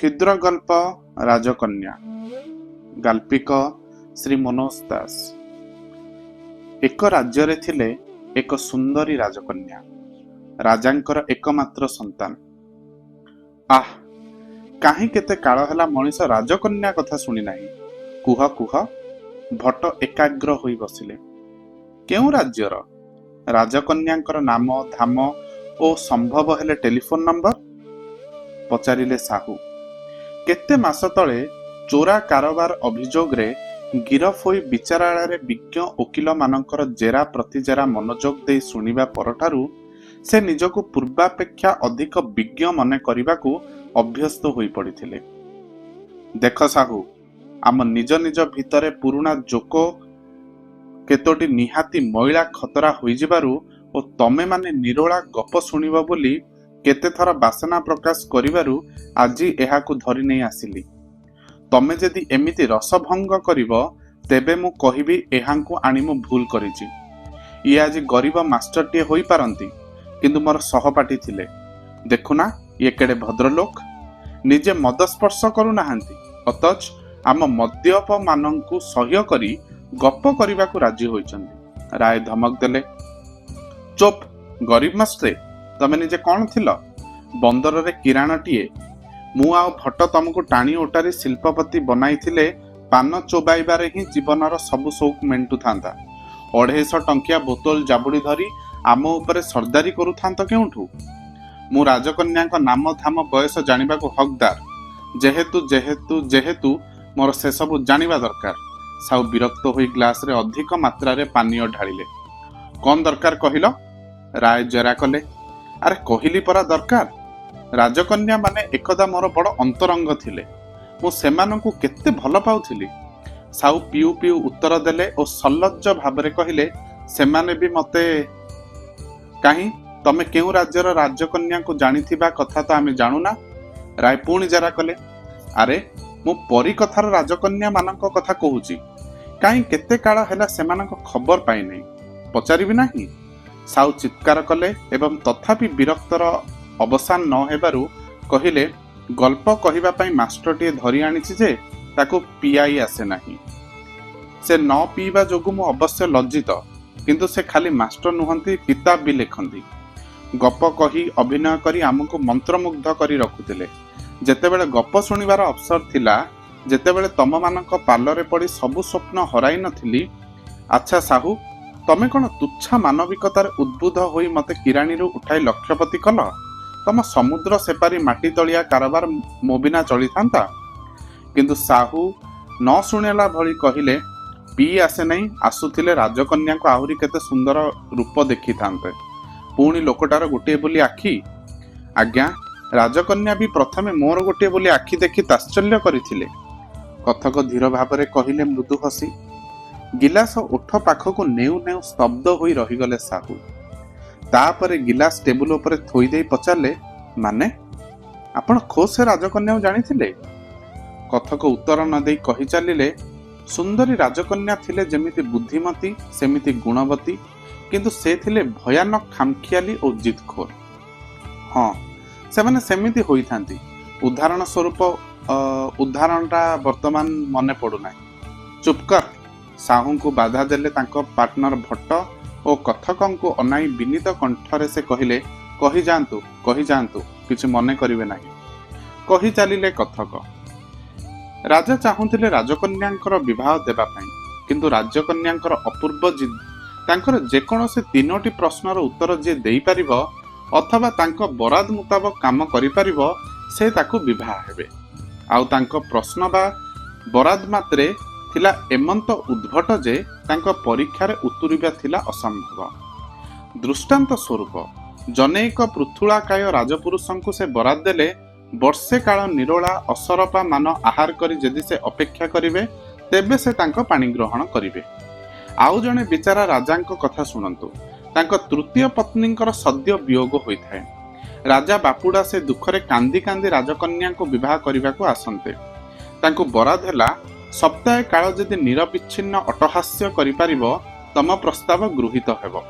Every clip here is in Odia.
क्षुद्र गल्प राजकन्या गाल्पिक श्री मनोज दास। एक राज्य रे थिले एक सुंदरी राजकन्या, राजांकर एकमात्र संतान। आह, काहे केते काळ हेला मनीष राजकन्या कथा सुनी नाही। कुह कुह भट एकाग्र होई बसिले। केउ राज्यर राजकन्यांकर नाम धाम ओ संभव हेले टेलीफोन नंबर पचारिले साहू। केते मास तले चोरा कारोबार अभियोग रे गिरफ होई विचारालय रे विज्ञ वकील मानकर जेरा प्रतिजेरा मनोयोग दे सुनिबा परठारु से निजको पूर्वापेक्षा अधिक विज्ञ मने करिबाकू अभ्यस्त होई पड़िथिले। देख साहू, आम निज निज भितरे पुराणा जोको केतोटी निहाती महिला खतरा होई जिबारु ओ तमे माने निरोला गप सुनिबो बोली केते थर बासना प्रकाश करिबारु आजी एहाकू धरि नै आसिली। तमे जदि एमिति रसभंग करिवो तेबे मु कहिबी एहांकू आनी मु भूल करिछि। ये आज गरीब मास्टर टिए होई पारंती, किंतु मोर सहपाठी थिले। देखुना ये केडे भद्रलोक, निजे मद स्पर्श करू नाहांती, अतच आम मद्यप मानंकू सह्य करी गप करिबाकू राजी होइचंदी। राय धमक देले, चुप गरीब मास्टरे, तमे निजे कौन थिल? बंदर रे किराणटीए। मु आउ भट्ट तमको टाणी ओटारी शिल्पपति बनाई थिले पान चोबाइबारे ही जीवनर सबु शौक मेंटू थांता। 250 टंकिया बोतल जाबुड़ी धरी आम उपरे सरदारी करू थांत केउठू? मु राजकन्या नाम धाम बयस जानिबा को हकदार, जेहेतु जेहेतु जेहेतु मोर से सबु जानिबा दरकार। साउ विरक्त होई ग्लास रे अधिक मात्रा रे पानीय ढालिले। कौन दरकार कहिलो? राय जेरा कले। अरे कहिली परा दरकार। राजकन्या माने एकदा मोर बड़ अंतरंग थिले। मु सेमानंकु केते भल पाउथिली। साउ पिउ पिउ उत्तर देले ओ सल्लज्ज भाबरे कहिले, सेमाने भी मते। काहे तमे केउ राज्यर राजकन्या को जानिथिबा कथा तो आमे जानुना? राय पुणी जरा कले। अरे मु परी कथार राजकन्या मानक कथा कहूची। काहे केते काळ हेला सेमानक खबर पाइ नै, पचारिबि नाही? साउ चित्कार कले एवं तथापि विरक्तर अवसान न हेबारु कहिले, गल्प कहिबा पई मास्टर टिए धरि आनिछि जे ताको पियाई आसे नाही। से न पीबा जोगु मु अवश्य लज्जित, किंतु से खाली मास्टर नुहंती, किताब भी लेखंती। गप कही अभिनय करी आमको मंत्रमुग्ध करी रखुतिले। जेतेबेले गप सुनिबार अवसर थिला, जेतेबेले तम मानक पालरे पड़ी सबु स्वप्न हराई नथिली। अच्छा साहू, तमे कोन तुच्छा मानविकतार उद्बुद्ध होई मते किराणी रु उठाई लक्षपति कल? तम समुद्र सेपारी माटी तलिया कारोबार मो बिना चली थांता। किंतु साहू न सुनेला भली कहिले, पी आसे नहीं, आसुथिले राजकन्या को आहुरी केते सुंदर रूप देखि थांते। पुणी लोकटार गोटे बोली आखि। आज्ञा, राजकन्या भी प्रथमे मोर गोटे बोली आखि देखि ताश्चर्य करिथिले। कथक धीर भाबरे कहिले मृदु हसी। गिलास ओठ पाखको नेउ नेउ स्तब्ध होई रहिगले साहू। तापरे गिलास टेबुल उपरे थोई देई पचारले, माने आपण खोसे राजकन्या जानिथिले? कथक उत्तर न देई कहि चलिले, सुंदरी राजकन्या थिले जेमिति बुद्धिमती सेमिति गुणवती, किंतु से थिले भयानक खामखियाली और जिदखोर। हाँ, से माने सेमिति होई थांती। उदाहरण स्वरूप उदाहरणटा वर्तमान मने पड़ू ना। चुप कर। साहू को बाधा देले तांको पार्टनर भट्ट ओ कथकंकु अनाई विनीत कंठरे से कहिले, कहि जांतु किछि मने करिवे नाही। कहि चलिले कथक। राजा चाहुथिले राजकन्यांकर विवाह देबा पई, किंतु राजकन्यांकर अपूर्व जिद तांकर जेकोनोसे 3टी प्रश्नर उत्तर जे देई परिबो अथवा तांको बराद मुताबक काम करि परिबो, से ताकू विवाह हेबे। आउ तांको प्रश्न बा बराद मात्रे थिला एमंत उद्भट जे तांको परीक्षा रे उतुरिबा थिला असंभव। दृष्टांत स्वरूप जनेक पृथुलाकाय राजपुरुषंकु से बराद देले, वर्षे काल निरोला असरपा मान आहार करी जदि से अपेक्षा करिवे, तेबे से तांको पानी ग्रहण करिवे। आउ जने बिचारा राजांको कथा सुनंतु। तांको तृतीय पत्नींकर सद्य वियोग होइथाय। राजा बापुडा से दुखरे कांदी कांदी राजकन्या को विवाह करिबा को आसंते। तांको बराद हेला, सप्ताह काल जदि निरविच्छिन्न अटहास्य करिपारिबो, तम प्रस्ताव गृहीत हेबो।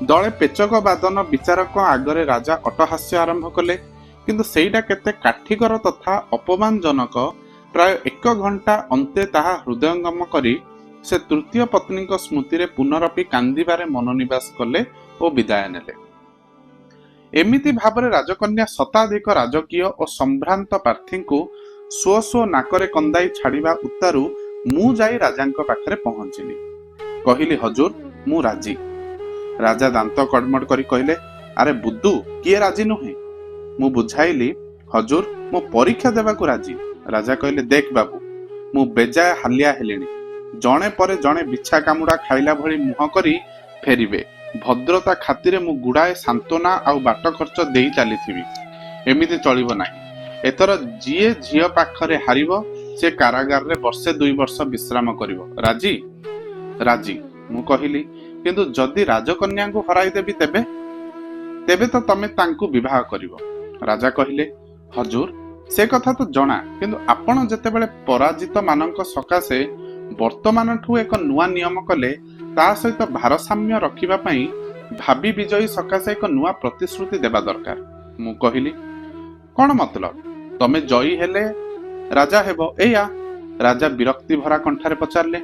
दले पेचक बादन विचारक आगरे राजा अटहास्य आरंभ कले, କିନ୍ତୁ ସେଇଟା କେତେ କାଠିକର ତଥା ଅପମାନଜନକ। ପ୍ରାୟ 1 ଘଣ୍ଟା ଅନ୍ତେ ତାହା ହୃଦୟଙ୍ଗମ କରି ସେ ତୃତୀୟ ପତ୍ନୀଙ୍କ ସ୍ମୃତିରେ ପୁନରପି କାନ୍ଦିବାରେ ମନୋନିବାସ କଲେ ଓ ବିଦାୟ ନେଲେ। ଏମିତି ଭାବରେ ରାଜକନ୍ୟା ଶତାଧିକ ରାଜକୀୟ ଓ ସମ୍ଭ୍ରାନ୍ତ ପ୍ରାର୍ଥୀଙ୍କୁ ସ୍ୱ ସ୍ୱ ନାକରେ କନ୍ଦାଇ ଛାଡ଼ିବା ଉତ୍ତାରୁ ମୁଁ ଯାଇ ରାଜାଙ୍କ ପାଖରେ ପହଞ୍ଚିଲି। କହିଲି, ହଜୁର, ମୁଁ ରାଜି। ରାଜା ଦାନ୍ତ କଡ଼ମଡ଼ କରି କହିଲେ, ଆରେ ବୁଦ୍ଧୁ, କିଏ ରାଜି ନୁହେଁ? ମୁଁ ବୁଝାଇଲି, ହଜୁର, ମୁଁ ପରୀକ୍ଷା ଦେବାକୁ ରାଜି। ରାଜା କହିଲେ, ଦେଖ ବାବୁ, ମୁଁ ବେଜାୟ ହାଲିଆ ହେଲିଣି। ଜଣେ ପରେ ଜଣେ ବିଛା କାମୁଡ଼ା ଖାଇଲା ଭଳି ମୁହଁ କରି ଫେରିବେ। ଭଦ୍ରତା ଖାତିରେ ମୁଁ ଗୁଡ଼ାଏ ସାନ୍ତ୍ୱନା ଆଉ ବାଟ ଖର୍ଚ୍ଚ ଦେଇ ଚାଲିଥିବି। ଏମିତି ଚଳିବ ନାହିଁ। ଏଥର ଯିଏ ଝିଅ ପାଖରେ ହାରିବ ସେ କାରାଗାରରେ 1-2 ବର୍ଷ ବିଶ୍ରାମ କରିବ। ରାଜି? ରାଜି, ମୁଁ କହିଲି। କିନ୍ତୁ ଯଦି ରାଜକନ୍ୟାଙ୍କୁ ହରାଇଦେବି ତେବେ? ତେବେ ତ ତମେ ତାଙ୍କୁ ବିବାହ କରିବ। ରାଜା କହିଲେ, ହଜୁର, ସେ କଥା ତ ଜଣା, କିନ୍ତୁ ଆପଣ ଯେତେବେଳେ ପରାଜିତ ମାନଙ୍କ ସକାଶେ ବର୍ତ୍ତମାନଠୁ ଏକ ନୂଆ ନିୟମ କଲେ, ତା ସହିତ ଭାରସାମ୍ୟ ରଖିବା ପାଇଁ ଭାବି ବିଜୟୀ ସକାଶେ ଏକ ନୂଆ ପ୍ରତିଶ୍ରୁତି ଦେବା ଦରକାର। ମୁଁ କହିଲି, କଣ ମତଲବ? ତମେ ଜୟୀ ହେଲେ ରାଜା ହେବ, ଏଇଆ? ରାଜା ବିରକ୍ତି ଭରା କଣ୍ଠରେ ପଚାରିଲେ।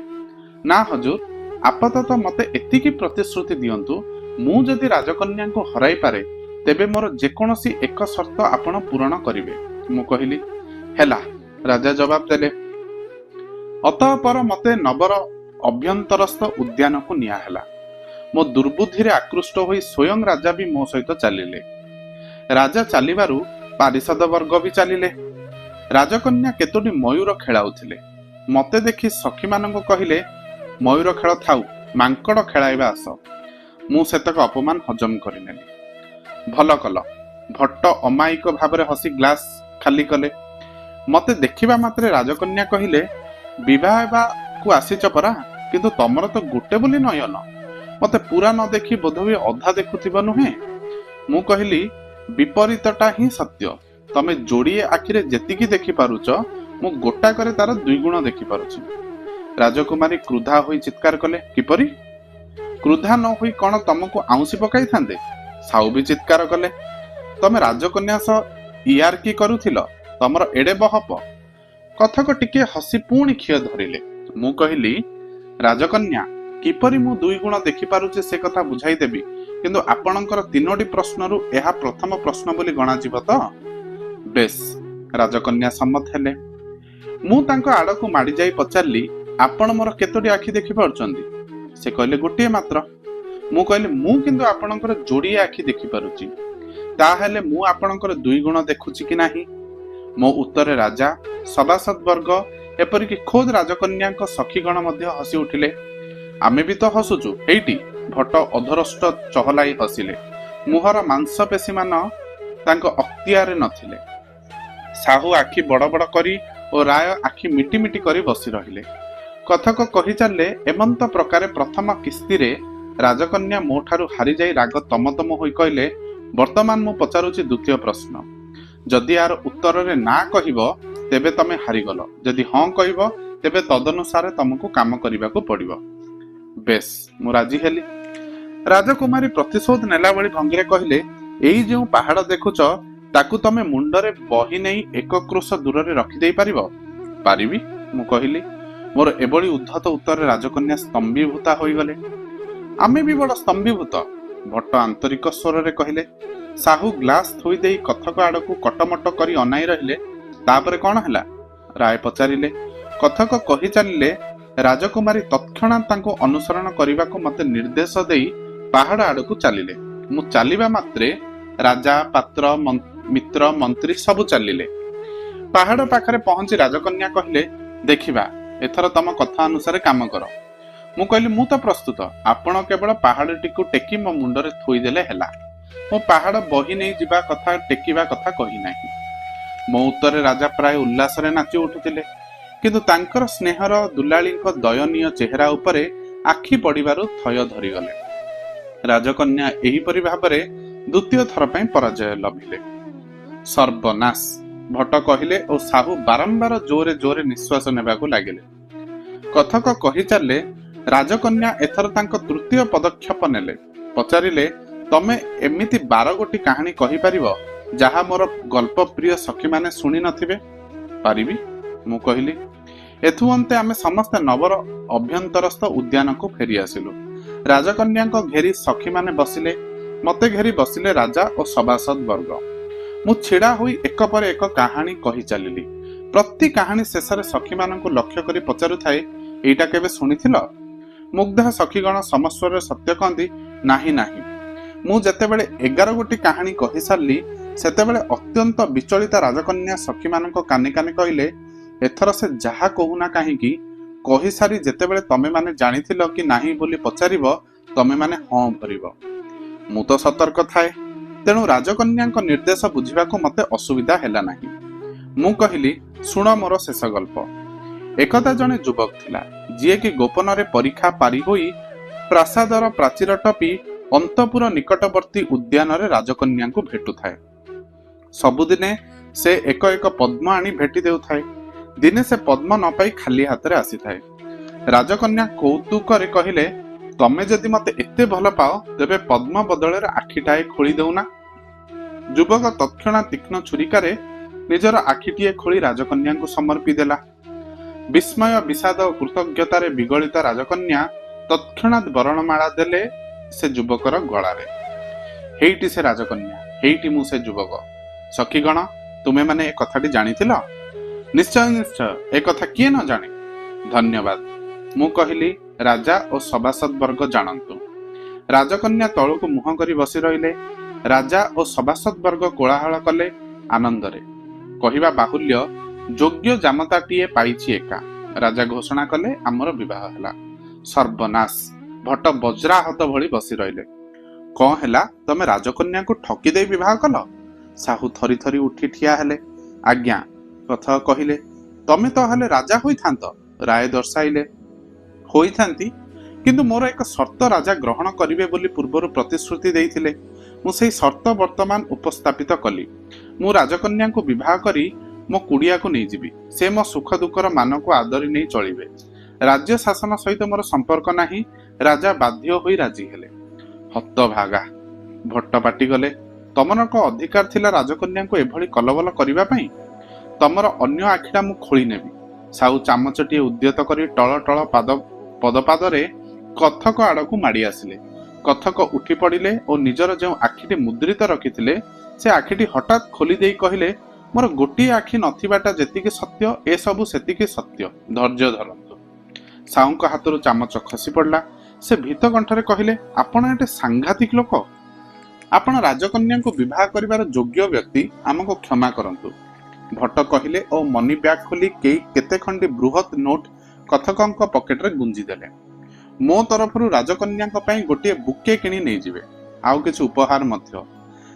ନା ହଜୁର, ଆପାତତଃ ମତେ ଏତିକି ପ୍ରତିଶ୍ରୁତି ଦିଅନ୍ତୁ, ମୁଁ ଯଦି ରାଜକନ୍ୟାଙ୍କୁ ହରାଇ ପାରେ ତେବେ ମୋର ଯେକୌଣସି ଏକ ସର୍ତ୍ତ ଆପଣ ପୂରଣ କରିବେ। ମୁଁ କହିଲି, ହେଲା। ରାଜା ଜବାବ ଦେଲେ। ଅତଃପର ମତେ ନବର ଅଭ୍ୟନ୍ତରସ୍ଥ ଉଦ୍ୟାନକୁ ନିଆହେଲା। ମୋ ଦୁର୍ବୁଦ୍ଧିରେ ଆକୃଷ୍ଟ ହୋଇ ସ୍ୱୟଂ ରାଜା ବି ମୋ ସହିତ ଚାଲିଲେ। ରାଜା ଚାଲିବାରୁ ପାରିଷଦ ବର୍ଗ ବି ଚାଲିଲେ। ରାଜକନ୍ୟା କେତୋଟି ମୟୂର ଖେଳାଉଥିଲେ। ମତେ ଦେଖି ସଖୀମାନଙ୍କୁ କହିଲେ, ମୟୂର ଖେଳ ଥାଉ, ମାଙ୍କଡ଼ ଖେଳାଇବା ଆସ। ମୁଁ ସେତକ ଅପମାନ ହଜମ କରିନେଲି। ଭଲ କଲ। ଭଟ୍ଟ ଅମାୟିକ ଭାବରେ ହସି ଗ୍ଲାସ ଖାଲି କଲେ। ମତେ ଦେଖିବା ମାତ୍ରେ ରାଜକନ୍ୟା କହିଲେ, ବିବାହ ହେବାକୁ ଆସିଛ ପରା, କିନ୍ତୁ ତମର ତ ଗୋଟେ ବୋଲି ନୟନ। ମତେ ପୁରା ନ ଦେଖି ବୋଧହୁଏ ଅଧା ଦେଖୁଥିବ, ନୁହେଁ? ମୁଁ କହିଲି, ବିପରୀତଟା ହିଁ ସତ୍ୟ। ତମେ ଯୋଡ଼ିଏ ଆଖିରେ ଯେତିକି ଦେଖିପାରୁଛ, ମୁଁ ଗୋଟାକରେ ତାର 2 ଗୁଣ ଦେଖିପାରୁଛି। ରାଜକୁମାରୀ କ୍ରୁଦ୍ଧା ହୋଇ ଚିତ୍କାର କଲେ। କିପରି? କ୍ରୁଦ୍ଧା ନ ହୋଇ କଣ ତମକୁ ଆଉଁସି ପକାଇଥାନ୍ତେ? ସାହୁ ବି ଚିତ୍କାର କଲେ। ତମେ ରାଜକନ୍ୟା ସହ ଇଆର୍କି କରୁଥିଲ, ତମର ଏଡେ ବହପ। କଥକ ଟିକେ ହସି ପୁଣି ଖିଅ ଧରିଲେ। ମୁଁ କହିଲି, ରାଜକନ୍ୟା, କିପରି ମୁଁ 2 ଗୁଣ ଦେଖିପାରୁଛି ସେ କଥା ବୁଝାଇଦେବି, କିନ୍ତୁ ଆପଣଙ୍କର 3ଟି ପ୍ରଶ୍ନରୁ ଏହା ପ୍ରଥମ ପ୍ରଶ୍ନ ବୋଲି ଗଣାଯିବ ତ? ବେଶ। ରାଜକନ୍ୟା ସମ୍ମତ ହେଲେ। ମୁଁ ତାଙ୍କ ଆଡକୁ ମାଡି ଯାଇ ପଚାରିଲି, ଆପଣ ମୋର କେତୋଟି ଆଖି ଦେଖିପାରୁଛନ୍ତି? ସେ କହିଲେ, ଗୋଟିଏ ମାତ୍ର। ମୁଁ କହିଲି, ମୁଁ କିନ୍ତୁ ଆପଣଙ୍କର ଯୋଡ଼ିଏ ଆଖି ଦେଖିପାରୁଛି। ତାହେଲେ ମୁଁ ଆପଣଙ୍କର 2 ଗୁଣ ଦେଖୁଛି କି ନାହିଁ? ମୋ ଉତ୍ତରେ ରାଜା, ସଭାସଦ ବର୍ଗ, ଏପରିକି ଖୋଦ୍ ରାଜକନ୍ୟାଙ୍କ ସଖୀଗଣ ମଧ୍ୟ ହସି ଉଠିଲେ। ଆମେ ବି ତ ହସୁଛୁ ଏଇଠି। ଭଟ୍ଟ ଅଧରଷ୍ଟ ଚହଲାଇ ହସିଲେ। ମୁହଁର ମାଂସପେଶୀମାନ ତାଙ୍କ ଅକ୍ତିଆରେ ନଥିଲେ। ସାହୁ ଆଖି ବଡ଼ ବଡ଼ କରି ଓ ରାୟ ଆଖି ମିଟି ମିଟି କରି ବସି ରହିଲେ। କଥକ କହି ଚାଲିଲେ, ଏମନ୍ତ ପ୍ରକାରେ ପ୍ରଥମ କିସ୍ତିରେ ରାଜକନ୍ୟା ମୋ ଠାରୁ ହାରିଯାଇ ରାଗ ତମତମ ହୋଇ କହିଲେ, ବର୍ତ୍ତମାନ ମୁଁ ପଚାରୁଛି 2ୟ ପ୍ରଶ୍ନ। ଯଦି ଏହାର ଉତ୍ତରରେ ନା କହିବ ତେବେ ତମେ ହାରିଗଲ, ଯଦି ହଁ କହିବ ତେବେ ତଦନୁସାରେ ତମକୁ କାମ କରିବାକୁ ପଡ଼ିବ। ବେଶ, ମୁଁ ରାଜି ହେଲି। ରାଜକୁମାରୀ ପ୍ରତିଶୋଧ ନେଲା ଭଳି ଭଙ୍ଗୀରେ କହିଲେ, ଏଇ ଯେଉଁ ପାହାଡ଼ ଦେଖୁଛ, ତାକୁ ତମେ ମୁଣ୍ଡରେ ବହି ନେଇ 1 କ୍ରୋଶ ଦୂରରେ ରଖିଦେଇ ପାରିବ? ପାରିବି, ମୁଁ କହିଲି। ମୋର ଏଭଳି ଉଦ୍ଧତ ଉତ୍ତରରେ ରାଜକନ୍ୟା ସ୍ତମ୍ଭୀଭୂତା ହୋଇଗଲେ। ଆମେ ବି ବଡ଼ ସ୍ତମ୍ଭୀଭୂତ, ଭଟ୍ଟ ଆନ୍ତରିକ ସ୍ୱରରେ କହିଲେ। ସାହୁ ଗ୍ଲାସ ଥୋଇ ଦେଇ କଥକ ଆଡ଼କୁ କଟମଟ କରି ଅନାଇ ରହିଲେ। ତାପରେ କଣ ହେଲା? ରାୟ ପଚାରିଲେ। କଥକ କହି ଚାଲିଲେ, ରାଜକୁମାରୀ ତତ୍କ୍ଷଣାତ୍ ତାଙ୍କୁ ଅନୁସରଣ କରିବାକୁ ମତେ ନିର୍ଦ୍ଦେଶ ଦେଇ ପାହାଡ଼ ଆଡ଼କୁ ଚାଲିଲେ। ମୁଁ ଚାଲିବା ମାତ୍ରେ ରାଜା, ପାତ୍ର, ମିତ୍ର, ମନ୍ତ୍ରୀ ସବୁ ଚାଲିଲେ। ପାହାଡ଼ ପାଖରେ ପହଞ୍ଚି ରାଜକନ୍ୟା କହିଲେ, ଦେଖିବା, ଏଥର ତମ କଥା ଅନୁସାରେ କାମ କର। ମୁଁ କହିଲି, ମୁଁ ତ ପ୍ରସ୍ତୁତ। ଆପଣ କେବଳ ପାହାଡ଼ଟିକୁ ଟେକି ମୋ ମୁଣ୍ଡରେ ଥୋଇଦେଲେ ହେଲା। ମୁଁ ପାହାଡ଼ ବହି ନେଇ ଯିବା କଥା, ଟେକିବା କଥା କହି ନାହିଁ। ମୋ ଉତ୍ତରେ ରାଜା ପ୍ରାୟ ଉଲ୍ଲାସରେ ନାଚି ଉଠୁଥିଲେ, କିନ୍ତୁ ତାଙ୍କର ସ୍ନେହର ଦୁଲାଳୀଙ୍କ ଦୟନୀୟ ଚେହେରା ଉପରେ ଆଖି ପଡ଼ିବାରୁ ଥୟ ଧରିଗଲେ। ରାଜକନ୍ୟା ଏହିପରି ଭାବରେ 2ୟ ଥର ପାଇଁ ପରାଜୟ ଲଭିଲେ। ସର୍ବନାଶ, ଭଟ୍ଟ କହିଲେ ଓ ସାହୁ ବାରମ୍ବାର ଜୋରେ ଜୋରେ ନିଶ୍ୱାସ ନେବାକୁ ଲାଗିଲେ। କଥକ କହି ଚାଲିଲେ, ରାଜକନ୍ୟା ଏଥର ତାଙ୍କ 3ୟ ପଦକ୍ଷେପ ନେଲେ। ପଚାରିଲେ, ତମେ ଏମିତି 12 ଗୋଟି କାହାଣୀ କହିପାରିବ ଯାହା ମୋର ଗଳ୍ପ ପ୍ରିୟ ସଖୀମାନେ ଶୁଣି ନଥିବେ? ପାରିବି, ମୁଁ କହିଲି। ଏଥୁଅନ୍ତେ ଆମେ ସମସ୍ତେ ନବର ଅଭ୍ୟନ୍ତରସ୍ଥ ଉଦ୍ୟାନକୁ ଫେରି ଆସିଲୁ। ରାଜକନ୍ୟାଙ୍କ ଘେରି ସଖୀମାନେ ବସିଲେ, ମତେ ଘେରି ବସିଲେ ରାଜା ଓ ସଭାସଦ ବର୍ଗ। ମୁଁ ଛିଡ଼ା ହୋଇ ଏକ ପରେ ଏକ କାହାଣୀ କହି ଚାଲିଲି। ପ୍ରତି କାହାଣୀ ଶେଷରେ ସଖୀମାନଙ୍କୁ ଲକ୍ଷ୍ୟ କରି ପଚାରୁଥାଏ, ଏଇଟା କେବେ ଶୁଣିଥିଲ? ମୁଗ୍ଧ ସଖୀଗଣ ସମସ୍ୱରରେ ସତ୍ୟ କହନ୍ତି, ନାହିଁ ନାହିଁ। ମୁଁ ଯେତେବେଳେ 11 ଗୋଟି କାହାଣୀ କହି ସାରିଲି, ସେତେବେଳେ ଅତ୍ୟନ୍ତ ବିଚଳିତ ରାଜକନ୍ୟା ସଖୀମାନଙ୍କ କାନେ କାନେ କହିଲେ, ଏଥର ସେ ଯାହା କହୁନା କାହିଁକି, କହିସାରି ଯେତେବେଳେ ତମେମାନେ ଜାଣିଥିଲ କି ନାହିଁ ବୋଲି ପଚାରିବ, ତମେମାନେ ହଁ ଭରିବ। ମୁଁ ତ ସତର୍କ ଥାଏ, ତେଣୁ ରାଜକନ୍ୟାଙ୍କ ନିର୍ଦ୍ଦେଶ ବୁଝିବାକୁ ମତେ ଅସୁବିଧା ହେଲା ନାହିଁ। ମୁଁ କହିଲି, ଶୁଣ ମୋର ଶେଷ ଗଳ୍ପ। ଏକଦା ଜଣେ ଯୁବକ ଥିଲା, ଯିଏକି ଗୋପନରେ ପରୀକ୍ଷା ପାରି ହୋଇ ପ୍ରାସାଦର ପ୍ରାଚୀର ଟପି ଅନ୍ତପୁର ନିକଟବର୍ତ୍ତୀ ଉଦ୍ୟାନରେ ରାଜକନ୍ୟାଙ୍କୁ ଭେଟୁଥାଏ। ସବୁଦିନେ ସେ ଏକ ଏକ ପଦ୍ମ ଆଣି ଭେଟି ଦେଉଥାଏ। ଦିନେ ସେ ପଦ୍ମ ନ ପାଇ ଖାଲି ହାତରେ ଆସିଥାଏ। ରାଜକନ୍ୟା କୌତୁକରେ କହିଲେ, ତମେ ଯଦି ମତେ ଏତେ ଭଲ ପାଅ, ତେବେ ପଦ୍ମ ବଦଳରେ ଆଖିଟାଏ ଖୋଳି ଦେଉନା। ଯୁବକ ତତ୍କ୍ଷଣାତ୍ ତୀକ୍ଷ୍ଣ ଛୁରିକାରେ ନିଜର ଆଖିଟିଏ ଖୋଳି ରାଜକନ୍ୟାଙ୍କୁ ସମର୍ପି ଦେଲା। ବିସ୍ମୟ, ବିଷାଦ ଓ କୃତଜ୍ଞତାରେ ବିଗଳିତ ରାଜକନ୍ୟା ତତ୍କ୍ଷଣାତ୍ ବରଣମାଳା ଦେଲେ ସେ ଯୁବକର ଗଳାରେ। ହେଇଟି ସେ ରାଜକନ୍ୟା, ହେଇଟି ମୁଁ ସେ ଯୁବକ। ସଖୀଗଣ, ତୁମେମାନେ ଏ କଥାଟି ଜାଣିଥିଲ? ନିଶ୍ଚୟ ନିଶ୍ଚୟ, ଏ କଥା କିଏ ନ ଜାଣେ? ଧନ୍ୟବାଦ, ମୁଁ କହିଲି। ରାଜା ଓ ସଭାସଦ ବର୍ଗ ଜାଣନ୍ତୁ। ରାଜକନ୍ୟା ତଳକୁ ମୁହଁ କରି ବସି ରହିଲେ। ରାଜା ଓ ସଭାସଦ ବର୍ଗ କୋଳାହଳ କଲେ ଆନନ୍ଦରେ। କହିବା ବାହୁଲ୍ୟ, ଯୋଗ୍ୟ ଜାମତାଟିଏ ପାଇଛି ଏକା। ରାଜା ଘୋଷଣା କଲେ, ଆମର ବିବାହ ହେଲା। ସର୍ବନାଶ! ଭଟ ବଜ୍ରାହତ ଭଳି ବସି ରହିଲେ। କଣ ହେଲା, ତମେ ରାଜକନ୍ୟାକୁ ଠକି ଦେଇ ବିବାହ କଲ? ସାହୁ ଥରି ଥରି ଉଠି ଠିଆ ହେଲେ। ଆଜ୍ଞା, କଥା କହିଲେ। ତମେ ତ ହେଲେ ରାଜା ହୋଇଥାନ୍ତ, ରାୟ ଦର୍ଶାଇଲେ। ହୋଇଥାନ୍ତି, କିନ୍ତୁ ମୋର ଏକ ସର୍ତ୍ତ ରାଜା ଗ୍ରହଣ କରିବେ ବୋଲି ପୂର୍ବରୁ ପ୍ରତିଶ୍ରୁତି ଦେଇଥିଲେ। ମୁଁ ସେହି ସର୍ତ୍ତ ବର୍ତ୍ତମାନ ଉପସ୍ଥାପିତ କଲି। ମୁଁ ରାଜକନ୍ୟାଙ୍କୁ ବିବାହ କରି ମୋ କୁଡ଼ିଆକୁ ନେଇଯିବି। ସେ ମୋ ସୁଖ ଦୁଃଖର ମାନକୁ ଆଦରି ନେଇ ଚଳିବେ। ରାଜ୍ୟ ଶାସନ ସହିତ ମୋର ସମ୍ପର୍କ ନାହିଁ। ରାଜା ବାଧ୍ୟ ହୋଇ ରାଜି ହେଲେ। ହତଭାଗା! ଭଟ୍ଟ ପାଟିଗଲେ, ତମର କଣ ଅଧିକାର ଥିଲା ରାଜକନ୍ୟାଙ୍କୁ ଏଭଳି କଲବଲ କରିବା ପାଇଁ? ତମର ଅନ୍ୟ ଆଖିଟା ମୁଁ ଖୋଳି ନେବି। ସାହୁ ଚାମଚଟିଏ ଉଦ୍ୟତ କରି ଟଳ ଟଳ ପଦପାଦରେ କଥକ ଆଡ଼କୁ ମାଡ଼ି ଆସିଲେ। କଥକ ଉଠି ପଡ଼ିଲେ ଓ ନିଜର ଯେଉଁ ଆଖିଟି ମୁଦ୍ରିତ ରଖିଥିଲେ, ସେ ଆଖିଟି ହଠାତ୍ ଖୋଲି ଦେଇ କହିଲେ, ମୋର ଗୋଟିଏ ଆଖି ନଥିବାଟା ଯେତିକି ସତ୍ୟ, ଏସବୁ ସେତିକି ସତ୍ୟ। ଧୈର୍ଯ୍ୟ ଧରନ୍ତୁ। ସାହୁଙ୍କ ହାତରୁ ଚାମଚ ଖସି ପଡ଼ିଲା। ସେ ଭୀତ କଣ୍ଠରେ କହିଲେ, ଆପଣ ଏଟେ ସାଂଘାତିକ ଲୋକ। ଆପଣ ରାଜକନ୍ୟାଙ୍କୁ ବିବାହ କରିବାର ଯୋଗ୍ୟ ବ୍ୟକ୍ତି, ଆମକୁ କ୍ଷମା କରନ୍ତୁ। ଭଟ୍ଟ କହିଲେ ଓ ମନି ବ୍ୟାଗ୍ ଖୋଲି କେତେ ଖଣ୍ଡି ବୃହତ୍ ନୋଟ କଥକଙ୍କ ପକେଟରେ ଗୁଞ୍ଜି ଦେଲେ। ମୋ ତରଫରୁ ରାଜକନ୍ୟାଙ୍କ ପାଇଁ ଗୋଟିଏ ବୁକେ କିଣି ନେଇଯିବେ, ଆଉ କିଛି ଉପହାର ମଧ୍ୟ।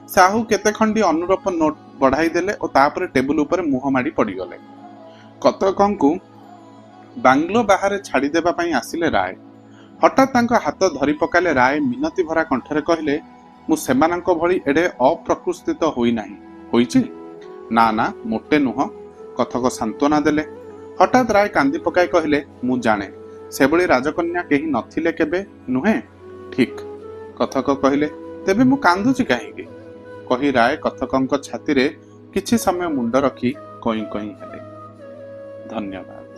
ସାହୁ କେତେ ଖଣ୍ଡି ଅନୁରୂପ ନୋଟ ବଢ଼ାଇ ଦେଲେ ଓ ତାପରେ ଟେବୁଲ ଉପରେ ମୁହଁ ମାଡ଼ି ପଡ଼ିଗଲେ। କଥକଙ୍କୁ ବାଂଲୋ ବାହାରେ ଛାଡ଼ିଦେବା ପାଇଁ ଆସିଲେ ରାୟ। ହଠାତ୍ ତାଙ୍କ ହାତ ଧରି ପକାଇଲେ ରାୟ ମିନତି ଭରା କଣ୍ଠରେ କହିଲେ, ମୁଁ ସେମାନଙ୍କ ଭଳି ଏଡ଼େ ଅପ୍ରକୃତିସ୍ଥ ହୋଇନାହିଁ। ହୋଇଛି? ନା ନା, ମୋଟେ ନୁହଁ। କଥକ ସାନ୍ତ୍ୱନା ଦେଲେ। ହଠାତ୍ ରାୟ କାନ୍ଦି ପକାଇ କହିଲେ, ମୁଁ ଜାଣେ, ସେଭଳି ରାଜକନ୍ୟା କେହି ନଥିଲେ କେବେ, ନୁହେଁ? ଠିକ୍। କଥକ କହିଲେ, ତେବେ ମୁଁ କାନ୍ଦୁଛି କାହିଁକି? କହି ରାୟ କଥକଙ୍କ ଛାତିରେ କିଛି ସମୟ ମୁଣ୍ଡ ରଖି କଇଁ କଇଁ ହେଲେ। ଧନ୍ୟବାଦ।